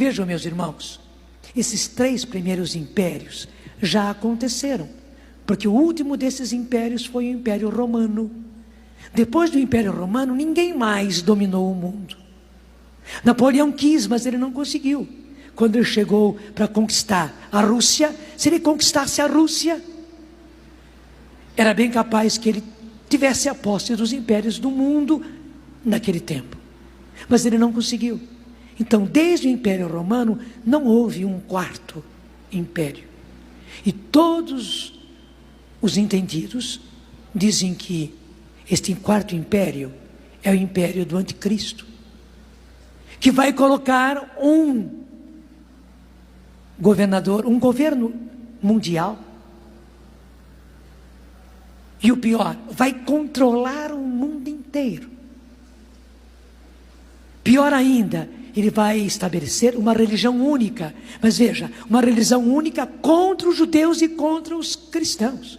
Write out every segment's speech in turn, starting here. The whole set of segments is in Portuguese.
Vejam, meus irmãos, esses 3 primeiros impérios já aconteceram, porque o último desses impérios foi o Império Romano. Depois do Império Romano, ninguém mais dominou o mundo. Napoleão quis, mas ele não conseguiu. Quando ele chegou para conquistar a Rússia, se ele conquistasse a Rússia, era bem capaz que ele tivesse a posse dos impérios do mundo naquele tempo. Mas ele não conseguiu. Então, desde o Império Romano, não houve um 4º império. E todos os entendidos dizem que este 4º império é o império do anticristo, que vai colocar um governador, um governo mundial. E o pior, vai controlar o mundo inteiro. Pior ainda, ele vai estabelecer uma religião única. Mas veja, uma religião única contra os judeus e contra os cristãos.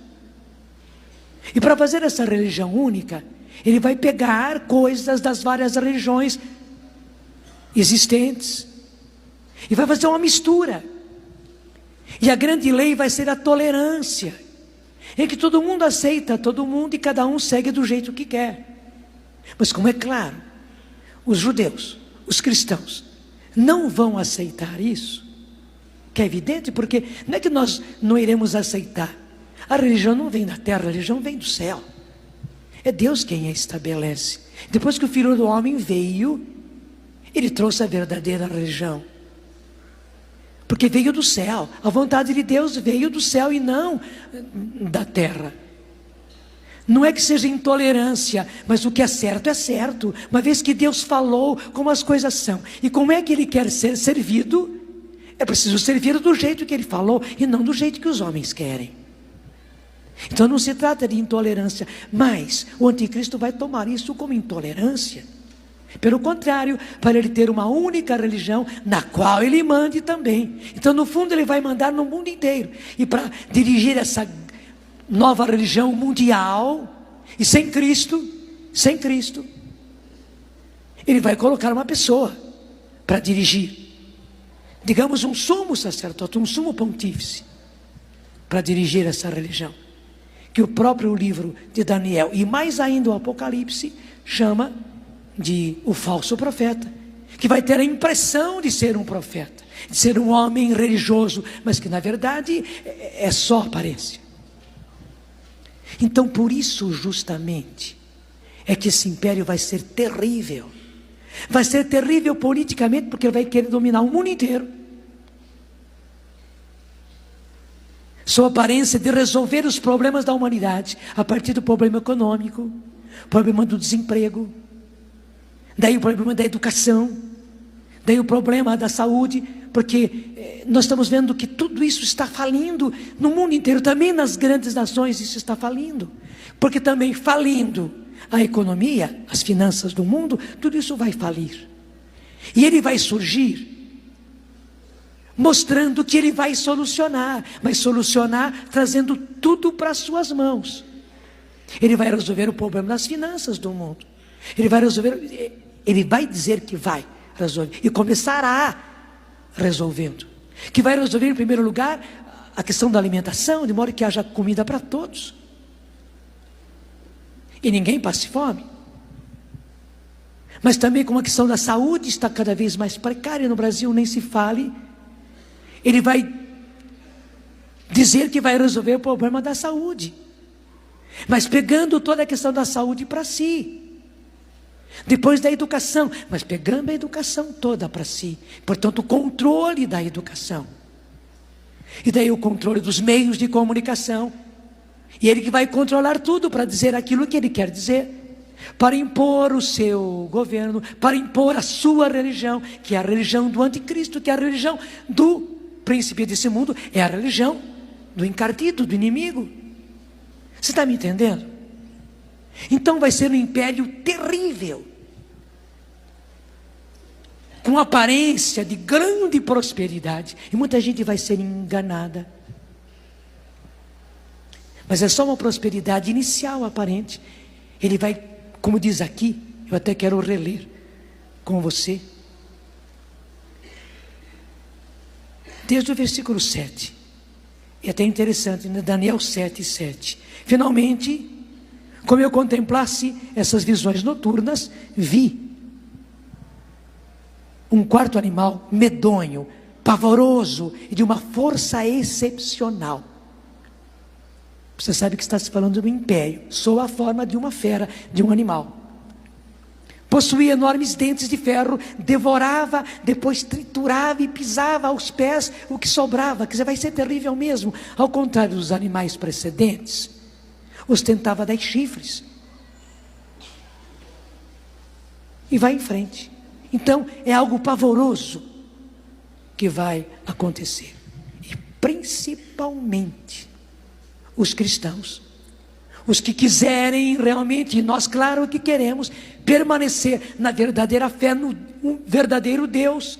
E para fazer essa religião única, ele vai pegar coisas das várias religiões existentes e vai fazer uma mistura. E a grande lei vai ser a tolerância, em que todo mundo aceita todo mundo e cada um segue do jeito que quer. Mas como é claro, os judeus, os cristãos, não vão aceitar isso, que é evidente, porque não é que nós não iremos aceitar. A religião não vem da terra, a religião vem do céu. É Deus quem a estabelece. Depois que o Filho do Homem veio, ele trouxe a verdadeira religião. Porque veio do céu. A vontade de Deus veio do céu e não da terra. Não é que seja intolerância, mas o que é certo, uma vez que Deus falou como as coisas são. E como é que Ele quer ser servido? É preciso servir do jeito que Ele falou e não do jeito que os homens querem. Então não se trata de intolerância, mas o anticristo vai tomar isso como intolerância. Pelo contrário, para ele ter uma única religião, na qual ele mande também. Então no fundo ele vai mandar no mundo inteiro. E para dirigir essa nova religião mundial, e sem Cristo, ele vai colocar uma pessoa para dirigir. Digamos um sumo sacerdote, um sumo pontífice, para dirigir essa religião. Que o próprio livro de Daniel, e mais ainda o Apocalipse, chama de o falso profeta, que vai ter a impressão de ser um profeta, de ser um homem religioso, mas que na verdade é só aparência. Então por isso justamente é que esse império vai ser terrível. Vai ser terrível politicamente, porque ele vai querer dominar o mundo inteiro. Sua aparência de resolver os problemas da humanidade, a partir do problema econômico, problema do desemprego, daí o problema da educação, daí o problema da saúde, porque nós estamos vendo que tudo isso está falindo no mundo inteiro, também nas grandes nações isso está falindo, porque também falindo a economia, as finanças do mundo, tudo isso vai falir, e ele vai surgir, mostrando que ele vai solucionar, mas solucionar trazendo tudo para as suas mãos. Ele vai resolver o problema das finanças do mundo, ele vai dizer que vai resolver, e começará resolvendo, que vai resolver em primeiro lugar a questão da alimentação, de modo que haja comida para todos, e ninguém passe fome. Mas também como a questão da saúde está cada vez mais precária no Brasil, nem se fale, ele vai dizer que vai resolver o problema da saúde, mas pegando toda a questão da saúde para si. Depois da educação, mas pegando a educação toda para si. Portanto, o controle da educação. E daí o controle dos meios de comunicação. E ele que vai controlar tudo para dizer aquilo que ele quer dizer. Para impor o seu governo, para impor a sua religião, que é a religião do anticristo, que é a religião do príncipe desse mundo, é a religião do encardido, do inimigo. Você está me entendendo? Então vai ser um império terrível, com aparência de grande prosperidade, e muita gente vai ser enganada, mas é só uma prosperidade inicial aparente. Ele vai, como diz aqui, eu até quero reler com você, desde o versículo 7. E até interessante, né? Daniel 7:7. Finalmente, como eu contemplasse essas visões noturnas, vi um quarto animal medonho, pavoroso e de uma força excepcional. Você sabe que está se falando do império, sob a forma de uma fera, de um animal. Possuía enormes dentes de ferro, devorava, depois triturava e pisava aos pés o que sobrava. Quer dizer, vai ser terrível mesmo. Ao contrário dos animais precedentes, ostentava 10 chifres. E vai em frente. Então, é algo pavoroso que vai acontecer. E principalmente os cristãos, os que quiserem realmente, e nós claro que queremos, permanecer na verdadeira fé, no verdadeiro Deus,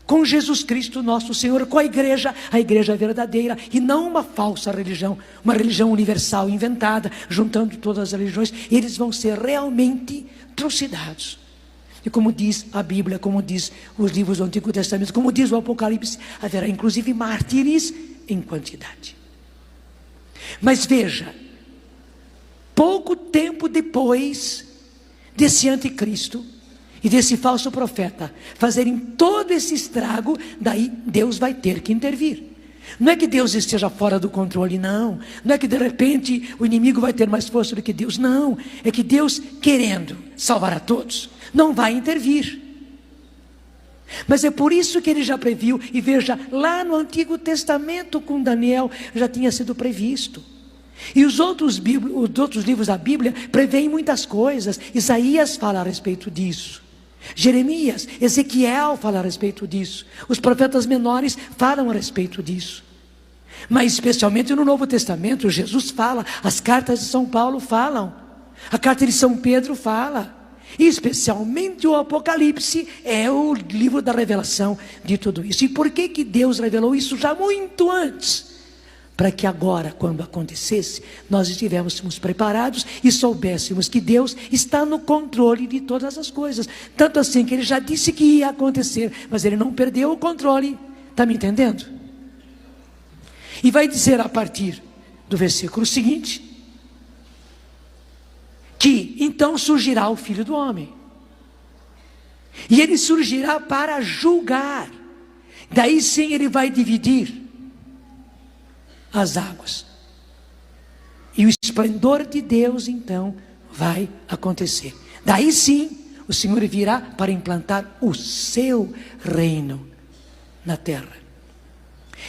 com Jesus Cristo nosso Senhor, com a igreja verdadeira, e não uma falsa religião, uma religião universal inventada, juntando todas as religiões. Eles vão ser realmente trucidados. E como diz a Bíblia, como diz os livros do Antigo Testamento, como diz o Apocalipse, haverá inclusive mártires em quantidade. Mas veja, pouco tempo depois desse anticristo e desse falso profeta fazerem todo esse estrago, daí Deus vai ter que intervir. Não é que Deus esteja fora do controle, não. Não é que de repente o inimigo vai ter mais força do que Deus, não. É que Deus, querendo salvar a todos, não vai intervir. Mas é por isso que ele já previu. E veja, lá no Antigo Testamento com Daniel já tinha sido previsto. E os outros livros da Bíblia preveem muitas coisas. Isaías fala a respeito disso, Jeremias, Ezequiel fala a respeito disso, os profetas menores falam a respeito disso. Mas especialmente no Novo Testamento, Jesus fala, as cartas de São Paulo falam, a carta de São Pedro fala, e especialmente o Apocalipse é o livro da revelação de tudo isso. E por que Deus revelou isso já muito antes? Para que agora, quando acontecesse, nós estivéssemos preparados e soubéssemos que Deus está no controle de todas as coisas. Tanto assim que Ele já disse que ia acontecer, mas Ele não perdeu o controle. Está me entendendo? E vai dizer a partir do versículo seguinte, que então surgirá o Filho do Homem. E Ele surgirá para julgar. Daí sim Ele vai dividir as águas. E o esplendor de Deus então vai acontecer. Daí sim o Senhor virá para implantar o seu reino na terra.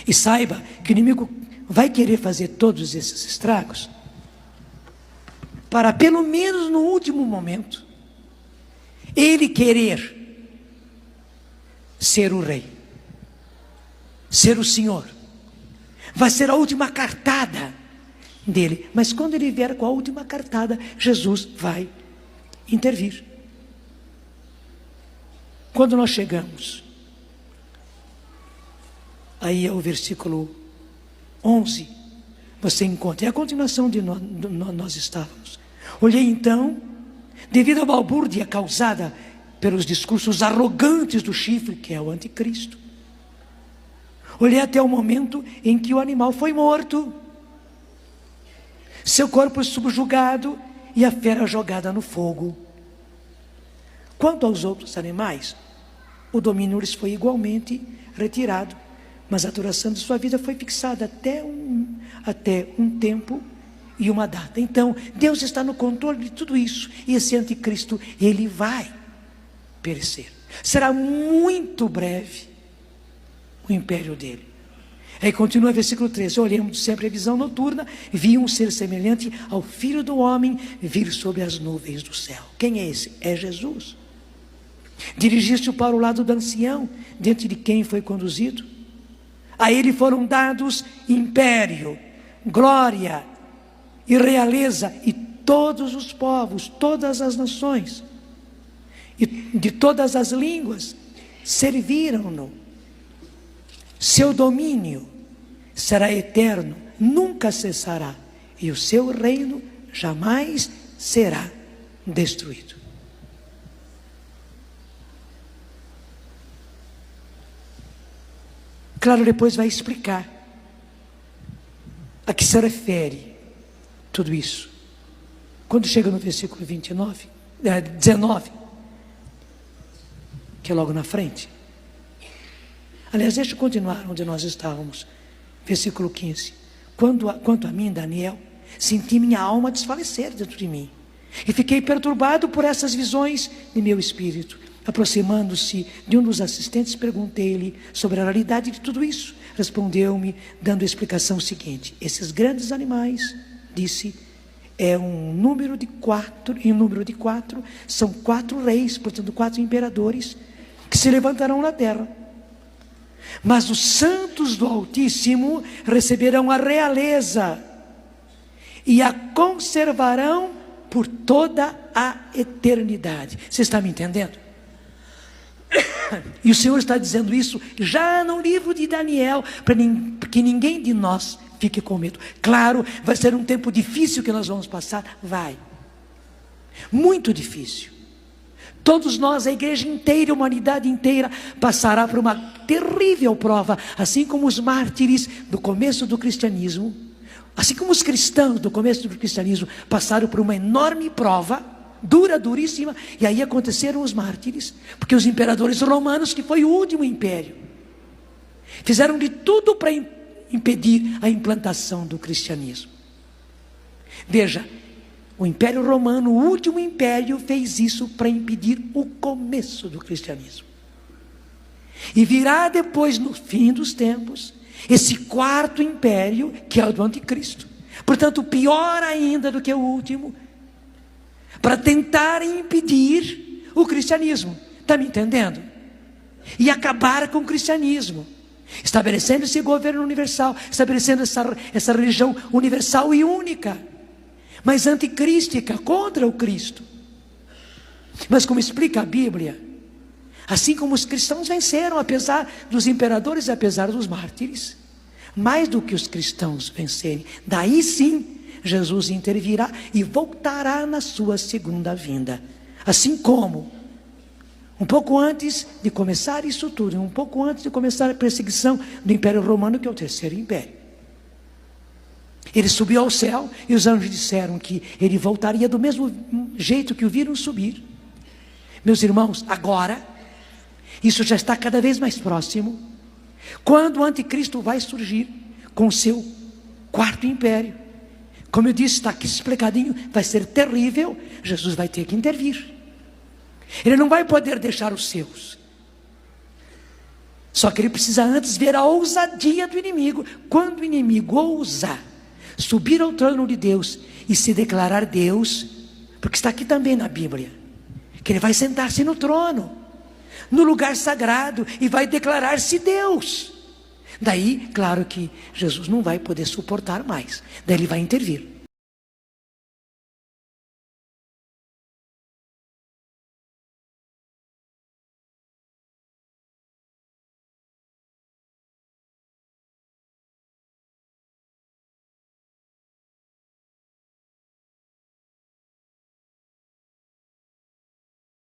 E saiba que o inimigo vai querer fazer todos esses estragos para, pelo menos no último momento, ele querer ser o rei, ser o Senhor. Vai ser a última cartada dele. Mas quando ele vier com a última cartada, Jesus vai intervir. Quando nós chegamos aí é o versículo 11, você encontra, é a continuação de nós estávamos. Olhei então, devido à balbúrdia causada pelos discursos arrogantes do chifre, que é o anticristo, olhei até o momento em que o animal foi morto, seu corpo subjugado e a fera jogada no fogo. Quanto aos outros animais, o domínio lhes foi igualmente retirado, mas a duração de sua vida foi fixada até um tempo e uma data. Então, Deus está no controle de tudo isso, e esse anticristo, ele vai perecer. Será muito breve o império dele. Aí continua o versículo 13: olhemos sempre a visão noturna, vi um ser semelhante ao Filho do Homem vir sobre as nuvens do céu. Quem é esse? É Jesus. Dirigiu-se para o lado do ancião, diante de quem foi conduzido. A ele foram dados império, glória e realeza, e todos os povos, todas as nações, e de todas as línguas, serviram-no. Seu domínio será eterno, nunca cessará, e o seu reino jamais será destruído. Claro, depois vai explicar a que se refere tudo isso. Quando chega no versículo 19, que é logo na frente. Aliás, deixa eu continuar onde nós estávamos. Versículo 15. Quanto a mim, Daniel, senti minha alma desfalecer dentro de mim, e fiquei perturbado por essas visões de meu espírito. Aproximando-se de um dos assistentes, perguntei-lhe sobre a realidade de tudo isso. Respondeu-me, dando a explicação seguinte: esses grandes animais, disse, é um número de 4, e o número de 4 são 4 reis, portanto 4 imperadores, que se levantarão na terra. Mas os santos do Altíssimo receberão a realeza e a conservarão por toda a eternidade. Você está me entendendo? E o Senhor está dizendo isso já no livro de Daniel, para que ninguém de nós fique com medo. Claro, vai ser um tempo difícil que nós vamos passar, vai. Muito difícil. Todos nós, a igreja inteira, a humanidade inteira, passará por uma terrível prova, assim como os mártires do começo do cristianismo, assim como os cristãos do começo do cristianismo passaram por uma enorme prova, duríssima, e aí aconteceram os mártires, porque os imperadores romanos, que foi o último império, fizeram de tudo para impedir a implantação do cristianismo. Veja, o Império Romano, o último império, fez isso para impedir o começo do cristianismo. E virá depois, no fim dos tempos, esse quarto império, que é o do anticristo. Portanto, pior ainda do que o último, para tentar impedir o cristianismo. Está me entendendo? E acabar com o cristianismo, estabelecendo esse governo universal, estabelecendo essa religião universal e única, mas anticrística, contra o Cristo. Mas como explica a Bíblia, assim como os cristãos venceram, apesar dos imperadores e apesar dos mártires, mais do que os cristãos vencerem, daí sim Jesus intervirá e voltará na sua segunda vinda. Assim como, um pouco antes de começar isso tudo, um pouco antes de começar a perseguição do Império Romano, que é o terceiro império, ele subiu ao céu e os anjos disseram que ele voltaria do mesmo jeito que o viram subir. Meus irmãos, agora, isso já está cada vez mais próximo, quando o anticristo vai surgir com o seu quarto império. Como eu disse, está aqui explicadinho, vai ser terrível, Jesus vai ter que intervir. Ele não vai poder deixar os seus. Só que ele precisa antes ver a ousadia do inimigo. Quando o inimigo ousar subir ao trono de Deus e se declarar Deus, porque está aqui também na Bíblia, que ele vai sentar-se no trono, no lugar sagrado, e vai declarar-se Deus. Daí, claro que Jesus não vai poder suportar mais, daí ele vai intervir.